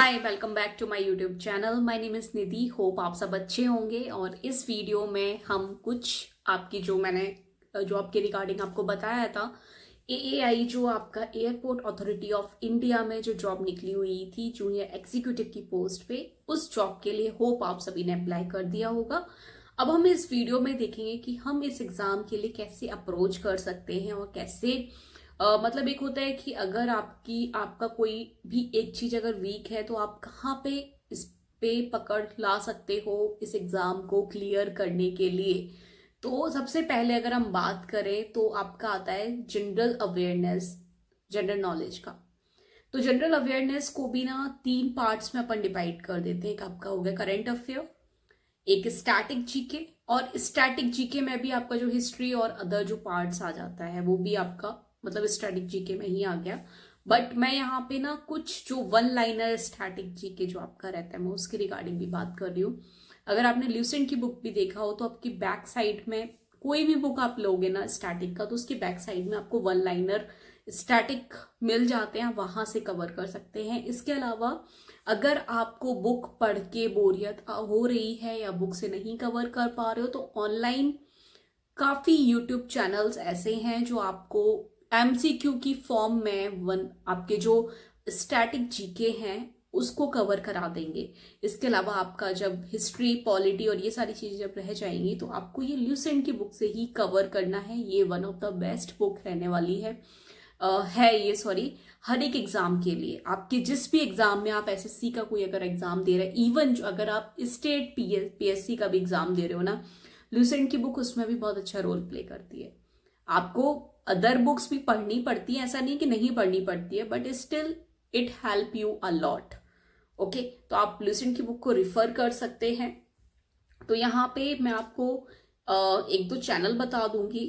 Hi, welcome back to my YouTube channel. My name is Nidhi. Hope आप सब अच्छे होंगे। और इस वीडियो में हम कुछ आपकी जो आपके रिगार्डिंग आपको बताया था, एएआई जो आपका एयरपोर्ट अथॉरिटी ऑफ इंडिया में जो जॉब निकली हुई थी जूनियर एग्जीक्यूटिव की पोस्ट पे, उस जॉब के लिए होप आप सभी ने अप्लाई कर दिया होगा। अब हम इस वीडियो में देखेंगे कि हम इस एग्जाम के लिए कैसे अप्रोच कर सकते हैं और कैसे मतलब एक होता है कि अगर आपका कोई भी एक चीज अगर वीक है तो आप कहाँ पे इस पे पकड़ ला सकते हो इस एग्जाम को क्लियर करने के लिए। तो सबसे पहले अगर हम बात करें तो आपका आता है जनरल अवेयरनेस, जनरल नॉलेज का। तो जनरल अवेयरनेस को भी ना 3 पार्ट्स में अपन डिवाइड कर देते हैं। एक आपका हो गया करंट अफेयर, एक स्टैटिक जीके, और स्टैटिक जीके में भी आपका जो हिस्ट्री और अदर जो पार्ट्स आ जाता है वो भी आपका मतलब स्टैटिक जीके में ही आ गया। बट मैं यहाँ पे ना कुछ जो वन लाइनर स्टैटिक जीके जो आपका रहता है मैं उसके रिगार्डिंग भी बात कर रही हूँ। अगर आपने ल्यूसेंट की बुक भी देखा हो तो आपकी बैक साइड में कोई भी बुक आप लोगे ना स्टैटिक का, तो उसकी बैक साइड में आपको वन लाइनर स्टैटिक मिल जाते हैं, वहां से कवर कर सकते हैं। इसके अलावा अगर आपको बुक पढ़ के बोरियत हो रही है या बुक से नहीं कवर कर पा रहे हो तो ऑनलाइन काफी यूट्यूब चैनल्स ऐसे हैं जो आपको एमसीक्यू की फॉर्म में आपके जो स्टैटिक जीके हैं उसको कवर करा देंगे। इसके अलावा आपका जब हिस्ट्री, पॉलिटी और ये सारी चीजें जब रह जाएंगी तो आपको ये ल्यूसेंट की बुक से ही कवर करना है। ये one of the best book रहने वाली है हर एक एग्जाम के लिए। आपके जिस भी एग्जाम में आप एसएससी का कोई अगर एग्जाम दे रहे हैं, इवन अगर आप स्टेट पीएससी का भी एग्जाम दे रहे हो ना, ल्यूसेंट की बुक उसमें भी बहुत अच्छा रोल प्ले करती है। आपको अदर बुक्स भी पढ़नी पड़ती है, ऐसा नहीं कि नहीं पढ़नी पड़ती है, but still it help you a lot. Okay, तो आप ल्यूसेंट की बुक को रिफर कर सकते हैं। तो यहाँ पे मैं आपको 1-2 चैनल बता दूंगी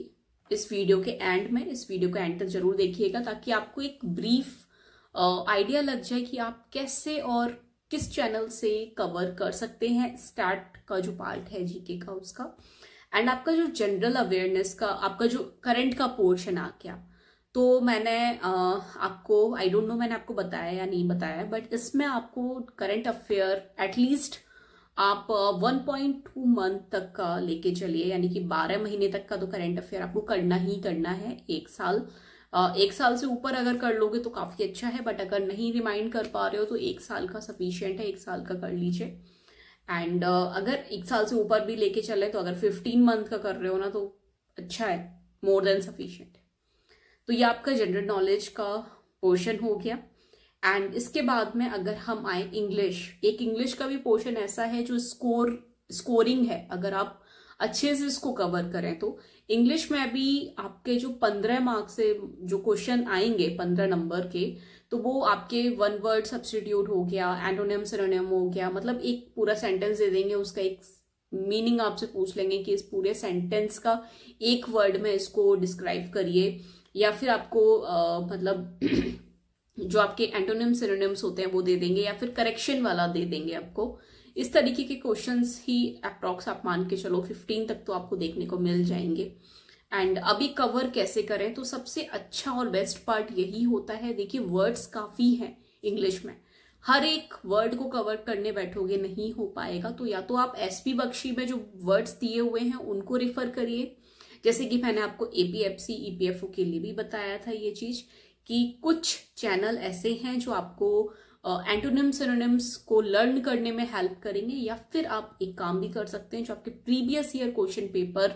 इस वीडियो के एंड में। इस वीडियो के एंड तक जरूर देखिएगा ताकि आपको एक ब्रीफ आइडिया लग जाए कि आप कैसे और किस चैनल से कवर कर सकते हैं स्टैट का जो पार्ट है जीके का उसका। एंड आपका जो जनरल अवेयरनेस का आपका जो करंट का पोर्शन आ गया, तो मैंने आपको आई डोंट नो मैंने आपको बताया या नहीं बताया, बट इसमें आपको करंट अफेयर एटलीस्ट आप 1.2 मंथ तक का लेके चलिए, यानी कि 12 महीने तक का तो करंट अफेयर आपको करना ही करना है। 1 साल से ऊपर अगर कर लोगे तो काफी अच्छा है, बट अगर नहीं रिमाइंड कर पा रहे हो तो 1 साल का सफिशियंट है, 1 साल का कर लीजिए। एंड अगर 1 साल से ऊपर भी लेके चले तो अगर 15 मंथ का कर रहे हो ना तो अच्छा है, मोर देन सफिशियंट है। तो ये आपका जनरल नॉलेज का पोर्शन हो गया। एंड इसके बाद में अगर हम आए इंग्लिश, एक इंग्लिश का भी पोर्शन ऐसा है जो स्कोरिंग है। अगर आप अच्छे से इसको कवर करें तो इंग्लिश में भी आपके जो 15 मार्क्स से जो क्वेश्चन आएंगे 15 नंबर के, तो वो आपके 1 वर्ड सब्स्टिट्यूट हो गया, एंटोनिम सिनोनिम हो गया, मतलब एक पूरा सेंटेंस दे देंगे, उसका एक मीनिंग आपसे पूछ लेंगे कि इस पूरे सेंटेंस का एक वर्ड में इसको डिस्क्राइब करिए, या फिर आपको मतलब जो आपके एंटोनिम सिनोनिम्स होते हैं वो दे देंगे, या फिर करेक्शन वाला दे देंगे आपको। इस तरीके के क्वेश्चंस ही अप्रॉक्स आप मान के चलो 15 तक तो आपको देखने को मिल जाएंगे। एंड अभी कवर कैसे करें, तो सबसे अच्छा और बेस्ट पार्ट यही होता है। देखिए वर्ड्स काफी हैं इंग्लिश में, हर एक वर्ड को कवर करने बैठोगे नहीं हो पाएगा, तो या तो आप एसपी बख्शी में जो वर्ड्स दिए हुए हैं उनको रिफर करिए, जैसे कि मैंने आपको एपीएफसी ईपीएफओ के लिए भी बताया था ये चीज कि कुछ चैनल ऐसे हैं जो आपको एंटोनिम सिनोनिम्स को लर्न करने में हेल्प करेंगे। या फिर आप एक काम भी कर सकते हैं, जो आपके प्रीवियस ईयर क्वेश्चन पेपर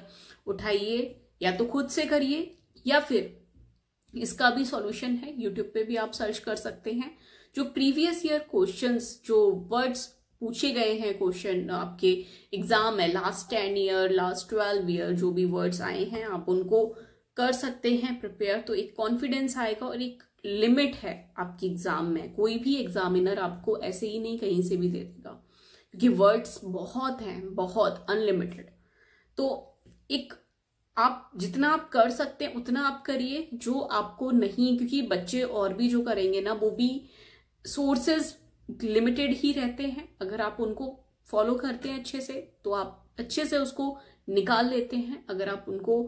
उठाइए, या तो खुद से करिए या फिर इसका भी सॉल्यूशन है, यूट्यूब पे भी आप सर्च कर सकते हैं। जो प्रीवियस ईयर क्वेश्चंस जो वर्ड्स पूछे गए हैं क्वेश्चन आपके एग्जाम में लास्ट 10 ईयर, लास्ट 12 ईयर जो भी वर्ड्स आए हैं आप उनको कर सकते हैं प्रिपेयर। तो एक कॉन्फिडेंस आएगा और एक लिमिट है आपकी एग्जाम में। कोई भी एग्जामिनर आपको ऐसे ही नहीं कहीं से भी दे देगा, क्योंकि वर्ड्स बहुत हैं, बहुत अनलिमिटेड। तो एक आप जितना आप कर सकते हैं उतना आप करिए, जो आपको नहीं, क्योंकि बच्चे और भी जो करेंगे ना वो भी सोर्सेज लिमिटेड ही रहते हैं। अगर आप उनको फॉलो करते हैं अच्छे से तो आप अच्छे से उसको निकाल लेते हैं। अगर आप उनको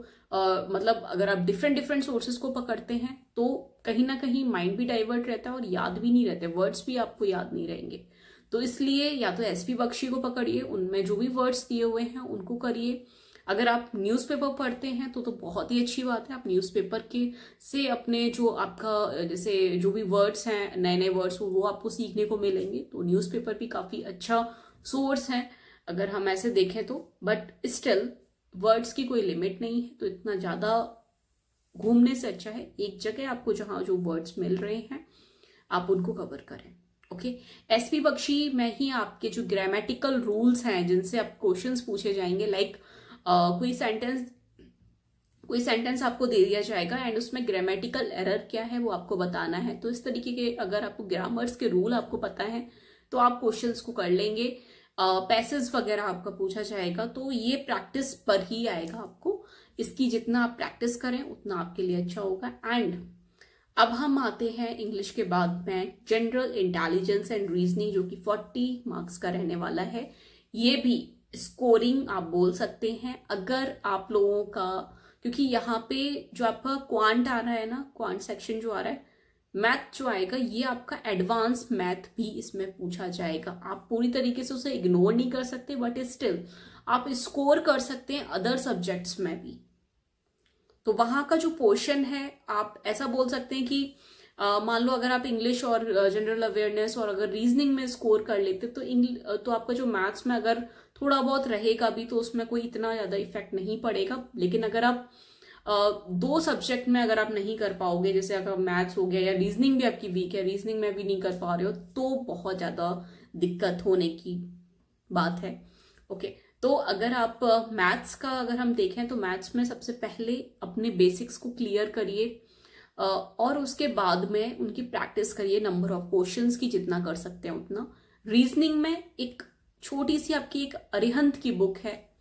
मतलब अगर आप डिफरेंट डिफरेंट सोर्सेज को पकड़ते हैं तो कहीं ना कहीं माइंड भी डाइवर्ट रहता है और याद भी नहीं रहते, वर्ड्स भी आपको याद नहीं रहेंगे। तो इसलिए या तो एसपी बख्शी को पकड़िए, उनमें जो भी वर्ड्स दिए हुए हैं उनको करिए। अगर आप न्यूज़पेपर पढ़ते हैं तो बहुत ही अच्छी बात है, आप न्यूज़पेपर के से अपने जो आपका जैसे जो भी वर्ड्स हैं, नए नए वर्ड्स वो आपको सीखने को मिलेंगे। तो न्यूज़पेपर भी काफ़ी अच्छा सोर्स है अगर हम ऐसे देखें तो। बट स्टिल वर्ड्स की कोई लिमिट नहीं है, तो इतना ज़्यादा घूमने से अच्छा है एक जगह आपको जहाँ जो वर्ड्स मिल रहे हैं आप उनको कवर करें। ओके, एसपी बख्शी में ही आपके जो ग्रामेटिकल रूल्स हैं जिनसे आप क्वेश्चंस पूछे जाएंगे, लाइक कोई सेंटेंस आपको दे दिया जाएगा एंड उसमें ग्रामेटिकल एरर क्या है वो आपको बताना है। तो इस तरीके के अगर आपको ग्रामर्स के रूल आपको पता है तो आप क्वेश्चंस को कर लेंगे। पैसेज वगैरह आपका पूछा जाएगा तो ये प्रैक्टिस पर ही आएगा आपको, इसकी जितना आप प्रैक्टिस करें उतना आपके लिए अच्छा होगा। एंड अब हम आते हैं इंग्लिश के बाद में जनरल इंटेलिजेंस एंड रीजनिंग, जो कि 40 मार्क्स का रहने वाला है। ये भी स्कोरिंग आप बोल सकते हैं अगर आप लोगों का, क्योंकि यहाँ पे जो आपका क्वांट आ रहा है ना, क्वांट सेक्शन जो आ रहा है, मैथ जो आएगा ये आपका एडवांस मैथ भी इसमें पूछा जाएगा। आप पूरी तरीके से उसे इग्नोर नहीं कर सकते, बट स्टिल आप स्कोर कर सकते हैं अदर सब्जेक्ट्स में भी। तो वहां का जो पोर्शन है आप ऐसा बोल सकते हैं कि मान लो अगर आप इंग्लिश और जनरल अवेयरनेस और अगर रीजनिंग में स्कोर कर लेते तो आपका जो मैथ्स में अगर थोड़ा बहुत रहेगा भी तो उसमें कोई इतना ज्यादा इफेक्ट नहीं पड़ेगा। लेकिन अगर आप दो सब्जेक्ट में अगर आप नहीं कर पाओगे, जैसे अगर मैथ्स हो गया या रीजनिंग भी आपकी वीक है, रीजनिंग में भी नहीं कर पा रहे हो, तो बहुत ज्यादा दिक्कत होने की बात है। ओके, तो अगर आप मैथ्स का अगर हम देखें तो मैथ्स में सबसे पहले अपने बेसिक्स को क्लियर करिए और उसके बाद में उनकी प्रैक्टिस करिए, नंबर ऑफ क्वेश्चंस की जितना कर सकते हैं उतना। रीजनिंग में एक छोटी सी आपकी एक अरिहंत की बुक है,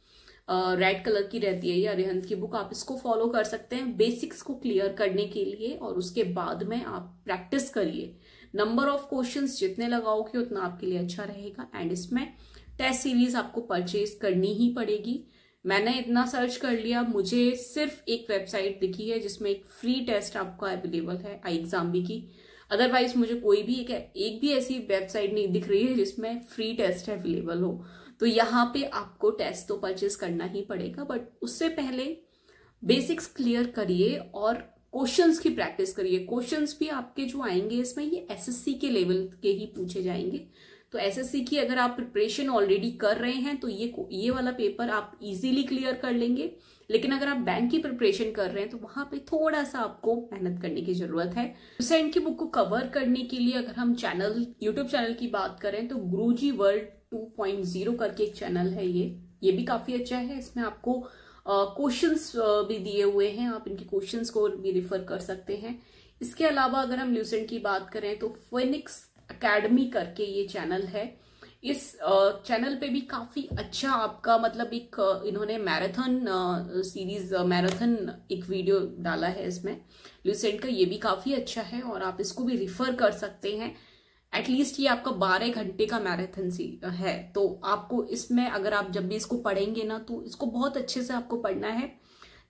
रेड कलर की रहती है ये अरिहंत की बुक, आप इसको फॉलो कर सकते हैं बेसिक्स को क्लियर करने के लिए। और उसके बाद में आप प्रैक्टिस करिए, नंबर ऑफ क्वेश्चंस जितने लगाओगे उतना आपके लिए अच्छा रहेगा। एंड इसमें टेस्ट सीरीज आपको परचेज करनी ही पड़ेगी। मैंने इतना सर्च कर लिया, मुझे सिर्फ एक वेबसाइट दिखी है जिसमें एक फ्री टेस्ट आपका अवेलेबल है iExamBee की। अदरवाइज मुझे कोई भी एक भी ऐसी वेबसाइट नहीं दिख रही है जिसमें फ्री टेस्ट अवेलेबल हो। तो यहाँ पे आपको टेस्ट तो परचेज करना ही पड़ेगा, बट उससे पहले बेसिक्स क्लियर करिए और क्वेश्चंस की प्रैक्टिस करिए। क्वेश्चंस भी आपके जो आएंगे इसमें ये एसएससी के लेवल के ही पूछे जाएंगे। तो एसएससी की अगर आप प्रिपरेशन ऑलरेडी कर रहे हैं तो ये वाला पेपर आप इजीली क्लियर कर लेंगे। लेकिन अगर आप बैंक की प्रिपरेशन कर रहे हैं तो वहां पे थोड़ा सा आपको मेहनत करने की जरूरत है। लुसेंट की बुक को कवर करने के लिए अगर हम यूट्यूब चैनल की बात करें तो गुरुजी वर्ल्ड 2.0 करके एक चैनल है, ये भी काफी अच्छा है। इसमें आपको क्वेश्चंस भी दिए हुए हैं, आप इनके क्वेश्चंस को भी रिफर कर सकते हैं। इसके अलावा अगर हम लुसेंट की बात करें तो फिनिक्स एकेडमी करके ये चैनल है। इस चैनल पे भी काफी अच्छा आपका मतलब एक इन्होंने मैराथन सीरीज मैराथन एक वीडियो डाला है इसमें लुसेंट का, ये भी काफी अच्छा है और आप इसको भी रिफर कर सकते हैं। एटलीस्ट ये आपका 12 घंटे का मैराथन है, तो आपको इसमें अगर आप जब भी इसको पढ़ेंगे ना तो इसको बहुत अच्छे से आपको पढ़ना है,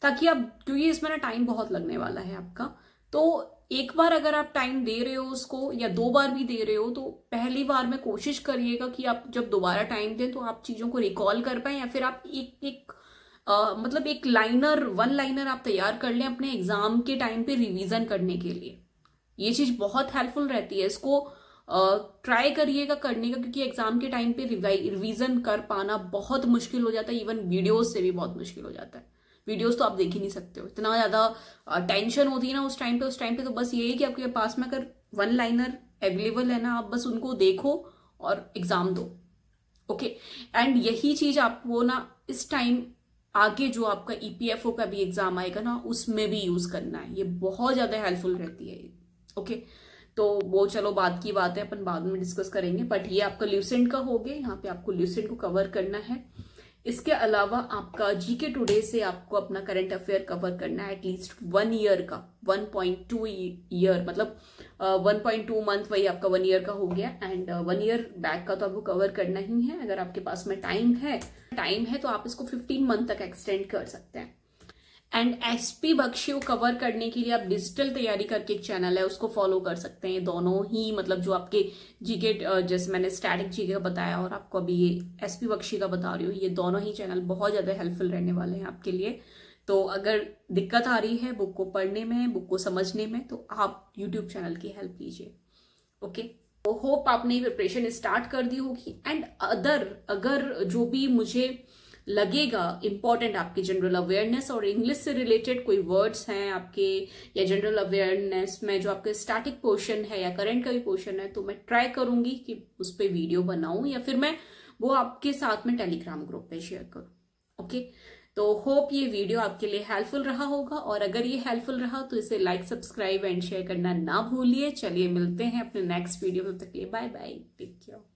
ताकि आप, क्योंकि इसमें ना टाइम बहुत लगने वाला है आपका। तो एक बार अगर आप टाइम दे रहे हो उसको या 2 बार भी दे रहे हो तो पहली बार में कोशिश करिएगा कि आप जब दोबारा टाइम दें तो आप चीजों को रिकॉल कर पाए, या फिर आप मतलब एक वन लाइनर आप तैयार कर लें अपने एग्जाम के टाइम पे रिवीजन करने के लिए। ये चीज बहुत हेल्पफुल रहती है, इसको ट्राई करिएगा करने का, क्योंकि एग्जाम के टाइम पे रिवीजन कर पाना बहुत मुश्किल हो जाता है। इवन वीडियोस से भी बहुत मुश्किल हो जाता है, वीडियोस तो आप देख ही नहीं सकते हो, इतना ज्यादा टेंशन होती है ना उस टाइम पे। तो बस ये है कि आपके पास में अगर 1 लाइनर अवेलेबल है ना, आप बस उनको देखो और एग्जाम दो। ओके, एंड यही चीज आपको ना इस टाइम आगे जो आपका ईपीएफओ का भी एग्जाम आएगा ना उसमें भी यूज करना है, ये बहुत ज्यादा हेल्पफुल रहती है। ओके, तो वो चलो बात की बात है, अपन बाद में डिस्कस करेंगे। बट ये आपका ल्यूसेंट का हो गया, यहाँ पे आपको ल्यूसेंट को कवर करना है। इसके अलावा आपका जीके टुडे से आपको अपना करंट अफेयर कवर करना है एटलीस्ट 1 ईयर का, 1.2 ईयर, मतलब 1.2 मंथ वही आपका 1 ईयर का हो गया। एंड 1 ईयर बैक का तो आपको कवर करना ही है। अगर आपके पास में टाइम है तो आप इसको 15 मंथ तक एक्सटेंड कर सकते हैं। एंड एसपी बख्शी को कवर करने के लिए आप डिजिटल तैयारी करके एक चैनल है, उसको फॉलो कर सकते हैं। दोनों ही मतलब जो आपके जीके, जैसे मैंने स्टैटिक जीके का बताया और आपको अभी ये एसपी बख्शी का बता रही हूँ, ये दोनों ही चैनल बहुत ज्यादा हेल्पफुल रहने वाले हैं आपके लिए। तो अगर दिक्कत आ रही है बुक को पढ़ने में, बुक को समझने में, तो आप यूट्यूब चैनल की हेल्प लीजिए। ओके, तो होप आपने प्रिपरेशन स्टार्ट कर दी होगी। एंड अगर जो भी मुझे लगेगा इंपॉर्टेंट आपकी जनरल अवेयरनेस और इंग्लिश से रिलेटेड कोई वर्ड्स हैं आपके, या जनरल अवेयरनेस में जो आपके स्टैटिक पोर्शन है या करंट का भी पोर्शन है, तो मैं ट्राई करूंगी कि उस पर वीडियो बनाऊं या फिर मैं वो आपके साथ में टेलीग्राम ग्रुप पे शेयर करूं। ओके, तो होप ये वीडियो आपके लिए हेल्पफुल रहा होगा, और अगर ये हेल्पफुल रहा तो इसे लाइक, सब्सक्राइब एंड शेयर करना ना भूलिए। चलिए मिलते हैं अपने नेक्स्ट वीडियो में, तब तक के लिए बाय बाय, टेक केयर।